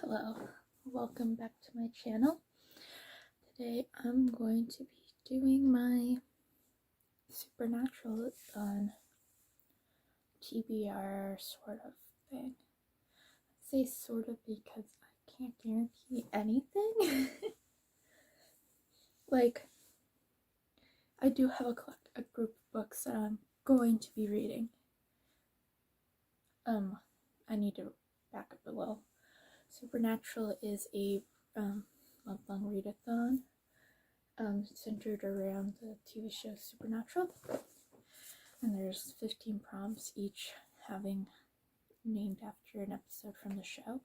Hello, welcome back to my channel. Today I'm going to be doing my Supernaturalathon TBR sort of thing. I say sort of because I can't guarantee anything. Like, I do have a group of books that I'm going to be reading. I need to back up a little. Supernatural is a month-long readathon centered around the TV show Supernatural, and there's 15 prompts, each having named after an episode from the show.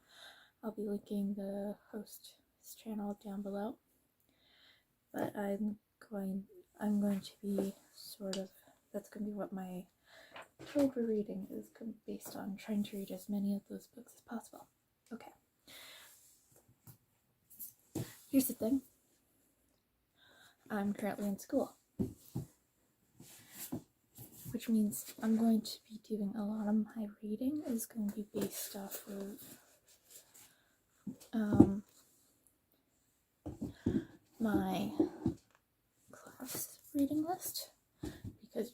I'll be linking the host's channel down below, but I'm going to be that's going to be what my October reading is based on, trying to read as many of those books as possible. Okay. Here's the thing. I'm currently in school, which means I'm going to be doing a lot of my reading is going to be based off of my class reading list, because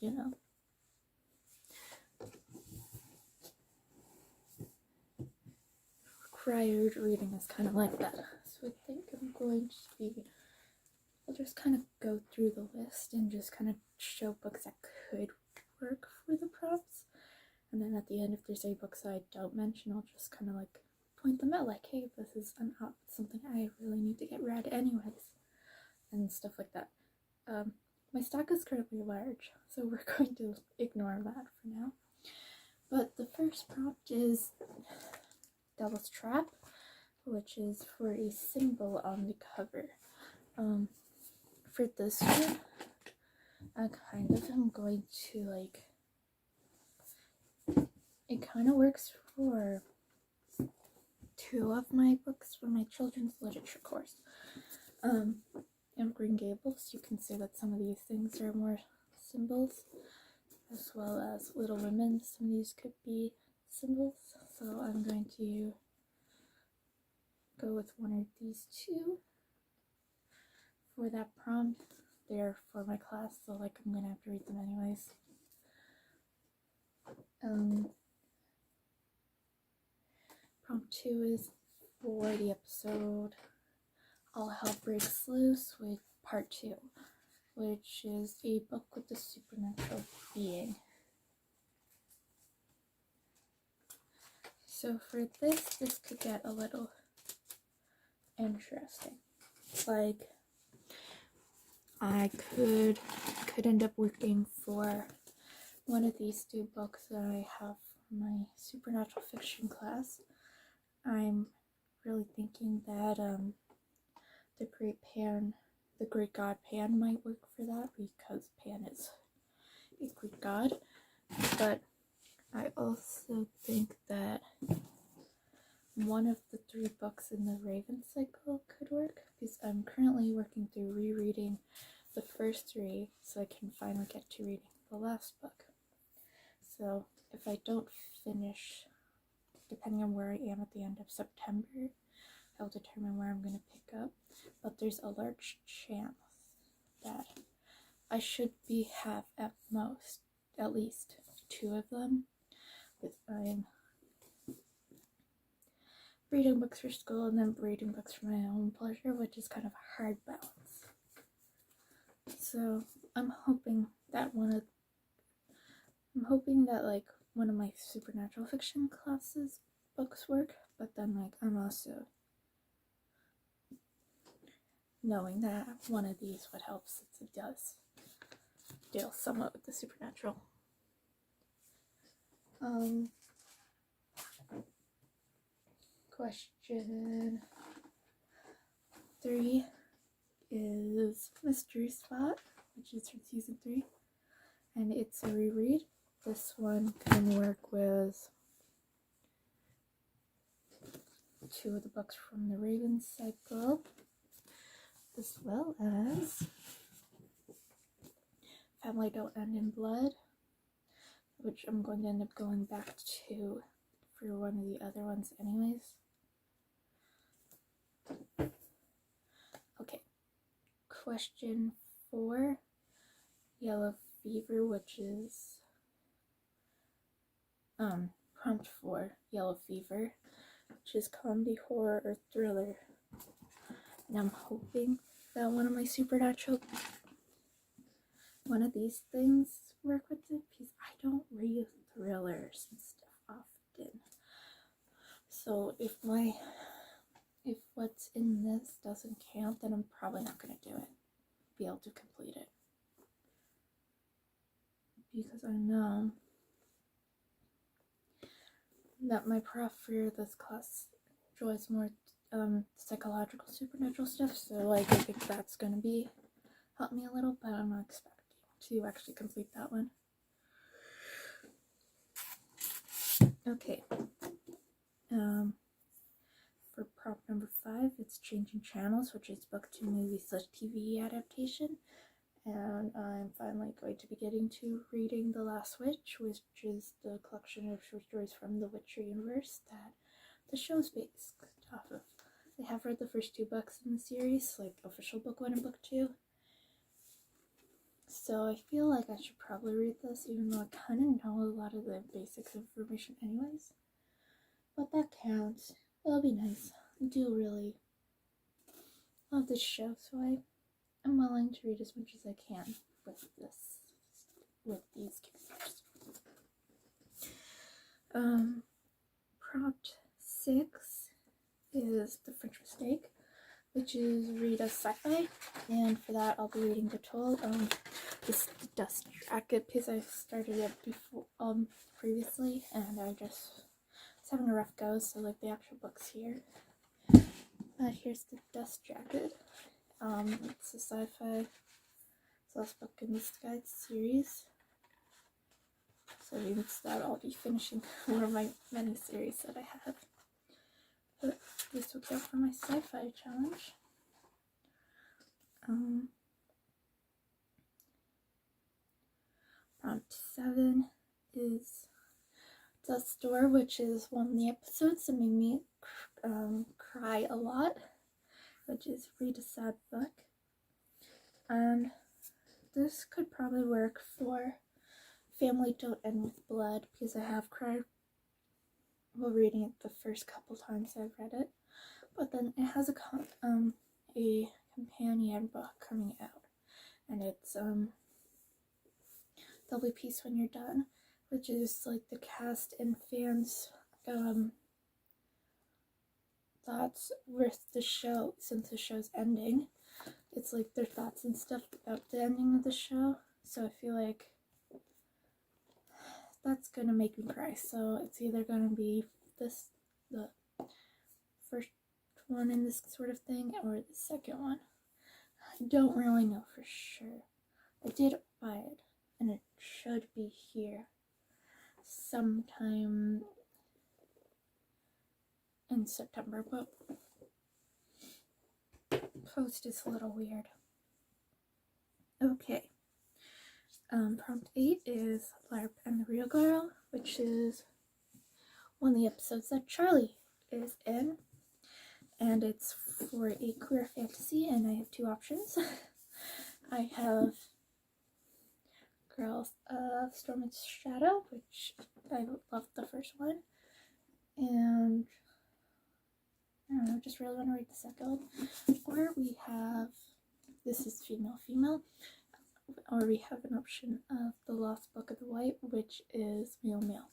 required reading is kind of like that. So I think I'm going to be, I'll just kind of go through the list and just kind of show books that could work for the prompts. And then at the end, if there's any books I don't mention, I'll just kind of like point them out, like, hey, this is something I really need to get read anyways, and stuff like that. My stack is currently large, so we're going to ignore that for now. But the first prompt is Devil's Trap, which is for a symbol on the cover. For this one, I kind of am going to it kind of works for two of my books for my children's literature course. In Green Gables, you can say that some of these things are more symbols, as well as Little Women, some of these could be symbols. So I'm going to go with one of these two for that prompt. They're for my class, so I'm gonna have to read them anyways. Prompt 2 is for the episode All Hell Breaks Loose with part 2, which is a book with a supernatural being. So for this could get a little interesting. I could end up working for one of these two books that I have for my supernatural fiction class. I'm really thinking that the great god Pan might work for that, because Pan is a Greek god. But I also think that one of the 3 books in the Raven cycle could work, because I'm currently working through rereading the first 3 so I can finally get to reading the last book. So if I don't finish, depending on where I am at the end of September, I'll determine where I'm going to pick up. But there's a large chance that I should have at least 2 of them, because I'm reading books for school and then reading books for my own pleasure, which is kind of a hard balance. So I'm hoping that one of my supernatural fiction classes books work, but then I'm also knowing that one of these would help, since it does deal somewhat with the supernatural. Question 3 is Mystery Spot, which is from season 3, and it's a reread. This one can work with 2 of the books from the Raven cycle, as well as Family Don't End in Blood, which I'm going to end up going back to for one of the other ones anyways. question 4, yellow fever, which is prompt 4, yellow fever, which is comedy, horror, or thriller. And I'm hoping that one of these things work with it, because I don't read thrillers and stuff often. So if what's in this doesn't count, then I'm probably not going to be able to complete it. Because I know that my prof for this class enjoys more psychological supernatural stuff, so like I think that's going to help me a little, but I'm not expecting to actually complete that one. Okay. For prompt number 5, it's changing channels, which is book to movie/TV adaptation. And I'm finally going to be getting to reading The Last Witch, which is the collection of short stories from the Witcher universe that the show's based off of. I have read the first 2 books in the series, like official book 1 and book 2. So I feel like I should probably read this, even though I kind of know a lot of the basics information anyways. But that counts. It'll be nice. I do really love this show, so I'm willing to read as much as I can with these characters. Prompt 6 is The French Mistake, which is read a sci-fi, and for that I'll be reading The Toll. This Dust Jacket, because I started it before previously, and I just was having a rough go, so like the actual book's here. Here's The Dust Jacket. It's a sci-fi, it's the last book in this guide series. So means that I'll be finishing one of my many series that I have. But this will count for my sci-fi challenge. Prompt 7 is Dust Door, which is one of the episodes that made me cry a lot, which is read a sad book. And this could probably work for Family Don't End with Blood, because I have cried while reading it the first couple times I've read it. But then it has a companion book coming out, and it's There'll Be Peace When You're Done, which is like the cast and fans thoughts with the show, since the show's ending. It's like their thoughts and stuff about the ending of the show, so I feel like that's gonna make me cry. So it's either gonna be the first one in this sort of thing, or the second one. I don't really know for sure. I did buy it, and it should be here sometime in September, but post is a little weird. Okay. Prompt 8 is Larp and the Real Girl, which is one of the episodes that Charlie is in, and it's for a queer fantasy, and I have 2 options. I have Girls of Storm and Shadow, which I loved the first one, and I don't know, just really want to read the second one. Or we have This Is Female, or we have an option of The Lost Book of the White, which is male.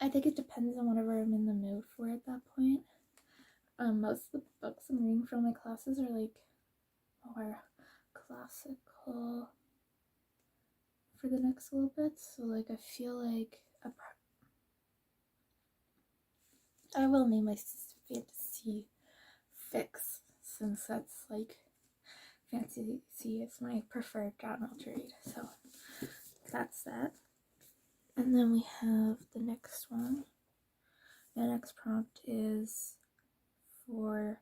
I think it depends on whatever I'm in the mood for at that point. Most of the books I'm reading from my classes are like more classical for the next little bit, so like I feel like I will name my fantasy fix, since that's like fantasy is my preferred genre to read, so that's that. And then we have the next one. The next prompt is for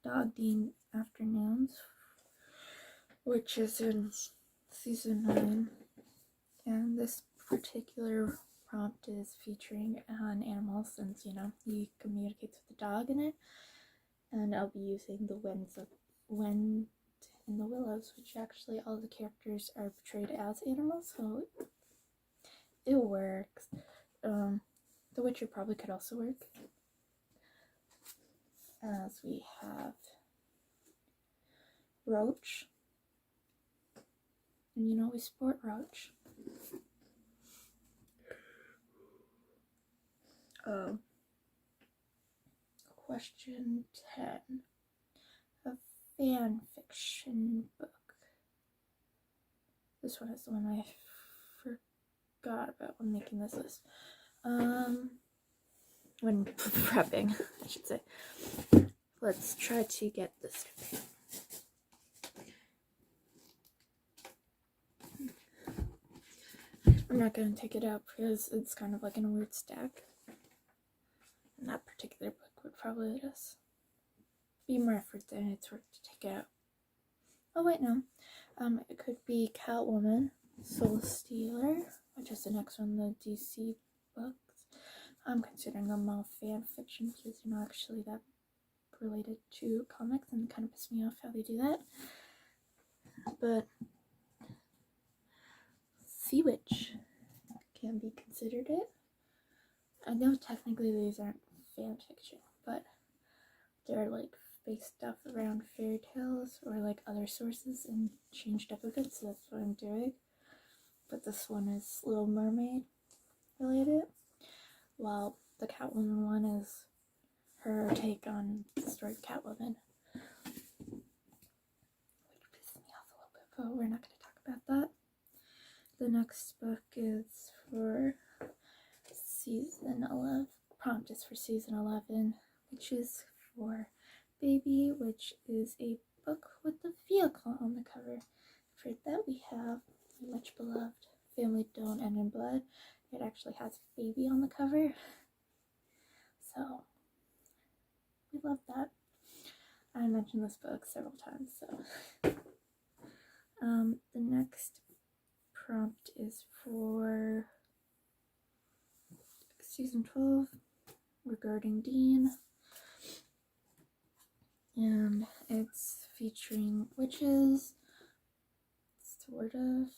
Dog Dean Afternoons, which is in season 9, and this particular prompt is featuring an animal, since he communicates with the dog in it, and I'll be using the Wind in the Willows, which actually all the characters are portrayed as animals, so it works. The Witcher probably could also work, as we have Roach, and you know we sport Roach. Question 10. A fan fiction book. This one is the one I forgot about when making this list. When prepping, I should say. Let's try to get this. I'm not going to take it out because it's kind of like in a weird stack. And that particular book would probably just be more effort than it's worth to take it out. Oh wait, no. It could be Catwoman, Soul Stealer, which is the next one, the DC books. I'm considering them all fan fiction because they're not actually that related to comics, and it kind of pisses me off how they do that. But Sea Witch can be considered it. I know technically these aren't fan fiction, but they're like based stuff around fairy tales or like other sources and changed up a bit, so that's what I'm doing. But this one is Little Mermaid related, while the Catwoman one is her take on the story of Catwoman, which pisses me off a little bit, but we're not going to talk about that. The next book is for season 11. Prompt is for season 11, which is for Baby, which is a book with the vehicle on the cover. For that we have my much beloved Family Don't End in Blood. It actually has Baby on the cover, so we love that. I mentioned this book several times, so the next prompt is for season 12 regarding Dean, and it's featuring witches, sort of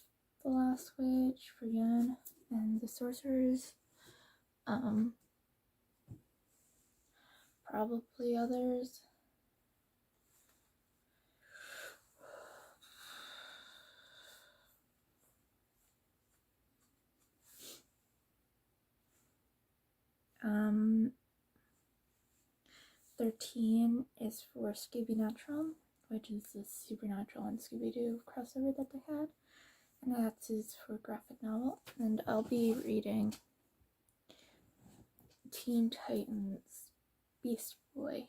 the Last Witch, Brienne, and the Sorcerers, probably others. Um, 13 is for Scooby-Natural, which is the Supernatural and Scooby-Doo crossover that they had, and that is for graphic novel. And I'll be reading Teen Titans Beast Boy,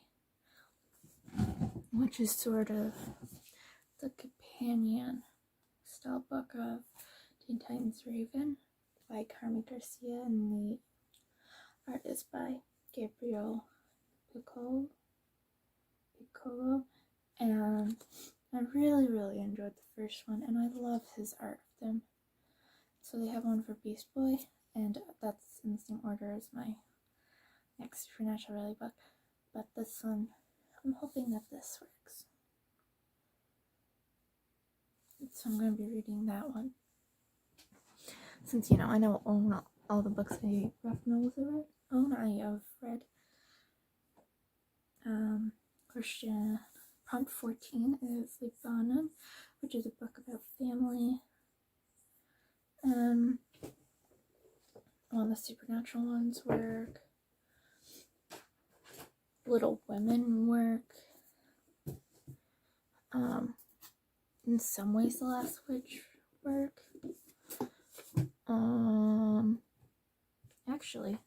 which is sort of the companion style book of Teen Titans Raven by Carmen Garcia, and the art is by Gabriel Piccolo, and I really enjoyed the first one, and I love his art of them. So they have one for Beast Boy, and that's in the same order as my next Supernatural book. But this one, I'm hoping that this works. So I'm going to be reading that one. Since, I know all the books I rough novels I have read. Question prompt 14 is Libanon, which is a book about family. All the supernatural ones work. Little Women work. In some ways, The Last Witch work. Actually,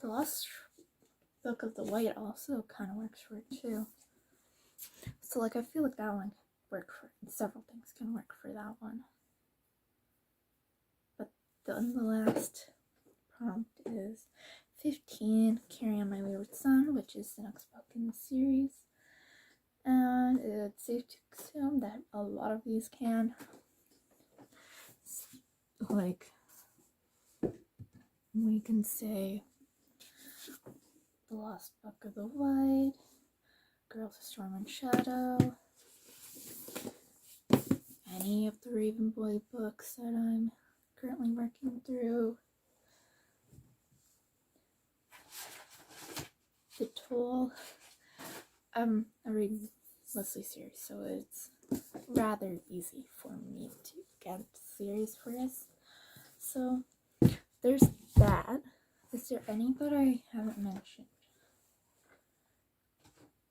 The Last Book of the White also kind of works for it too. So, I feel like that one can work for it. Several things can work for that one. But then the last prompt is 15, Carry On My Wayward Son, which is the next book in the series. And it's safe to assume that a lot of these can. We can say The Lost Book of the White, Girls of Storm and Shadow, any of the Raven Boy books that I'm currently working through, The Toll. I read mostly series, so it's rather easy for me to get series for this. So there's that. Is there any that I haven't mentioned?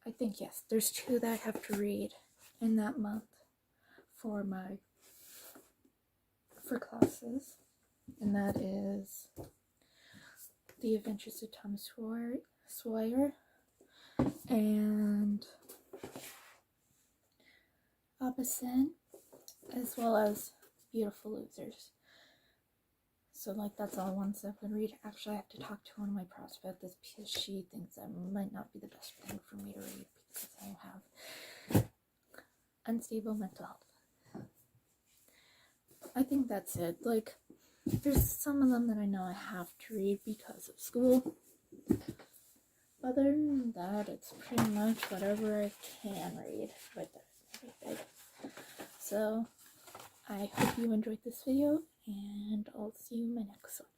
I think yes. There's 2 that I have to read in that month for classes, and that is The Adventures of Tom Sawyer and Opposite, as well as Beautiful Losers. So like that's all ones I'm gonna read. Actually, I have to talk to one of my pros about this because she thinks that might not be the best thing for me to read because I have unstable mental health. I think that's it. Like, there's some of them that I know I have to read because of school. Other than that, it's pretty much whatever I can read with everything. So, I hope you enjoyed this video, and I'll see you in my next one.